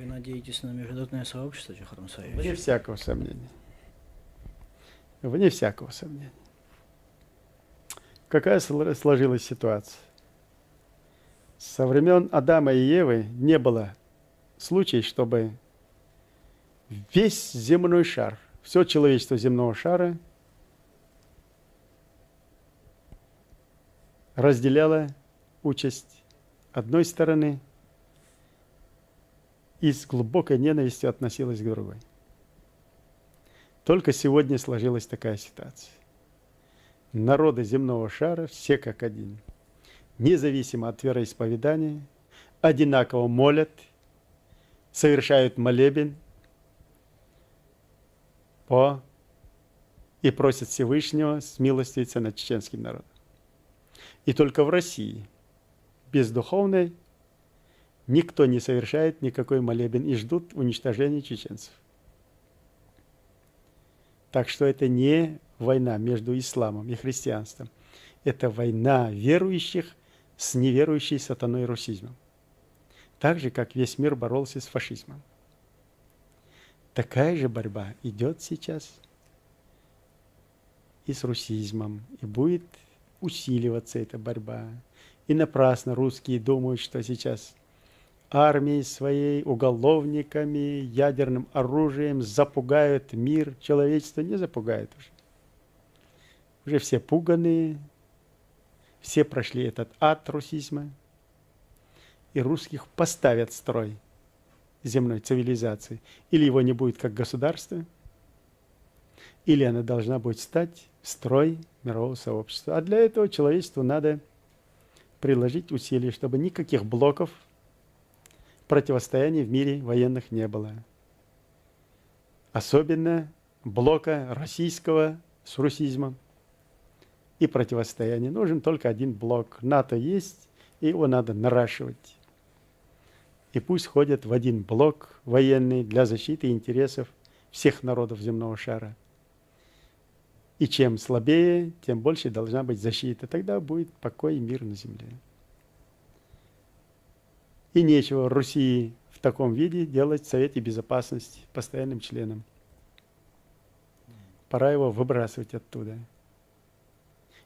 Вы надеетесь на международное сообщество, Чохром Вне Саевич? всякого сомнения. Вне всякого сомнения. Какая сложилась ситуация? Со времен Адама и Евы не было случая, чтобы весь земной шар, все человечество земного шара разделяло участь одной стороны и с глубокой ненавистью относилось к другой. Только сегодня сложилась такая ситуация. Народы земного шара, все как один, независимо от вероисповедания, одинаково молят, совершают молебен и просят Всевышнего смилостивиться над чеченским народом. И только в России бездуховной никто не совершает никакой молебен и ждут уничтожения чеченцев. Так что это не война между исламом и христианством. Это война верующих с неверующей сатаной русизмом. Так же, как весь мир боролся с фашизмом. Такая же борьба идет сейчас и с русизмом. И будет усиливаться эта борьба. И напрасно русские думают, что сейчас армией своей, уголовниками, ядерным оружием запугают мир. Человечество не запугает уже. Уже все пуганые, все прошли этот ад русизма. И русских поставят в строй земной цивилизации. Или его не будет как государства, или она должна будет стать в строй мирового сообщества. А для этого человечеству надо приложить усилия, чтобы никаких блоков противостояний в мире военных не было. Особенно блока российского с русизмом и противостояния. Нужен только один блок. НАТО есть, и его надо наращивать. И пусть ходят в один блок военный для защиты интересов всех народов земного шара. И чем слабее, тем больше должна быть защита. Тогда будет покой и мир на земле. И нечего Руси в таком виде делать в Совете Безопасности постоянным членом. Пора его выбрасывать оттуда.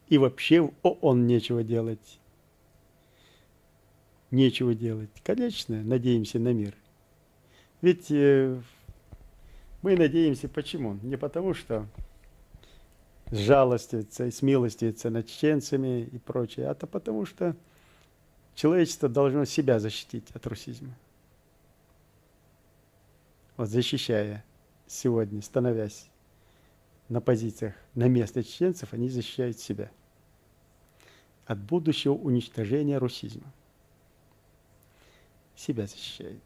И вообще в ООН нечего делать. Нечего делать. Конечно, надеемся на мир. Ведь мы надеемся почему? Не потому, что сжалостиваться и смилостивиться над чеченцами и прочее, а то потому, что человечество должно себя защитить от русизма. Вот защищая сегодня, становясь на позициях на место чеченцев, они защищают себя от будущего уничтожения русизма. Себя защищают.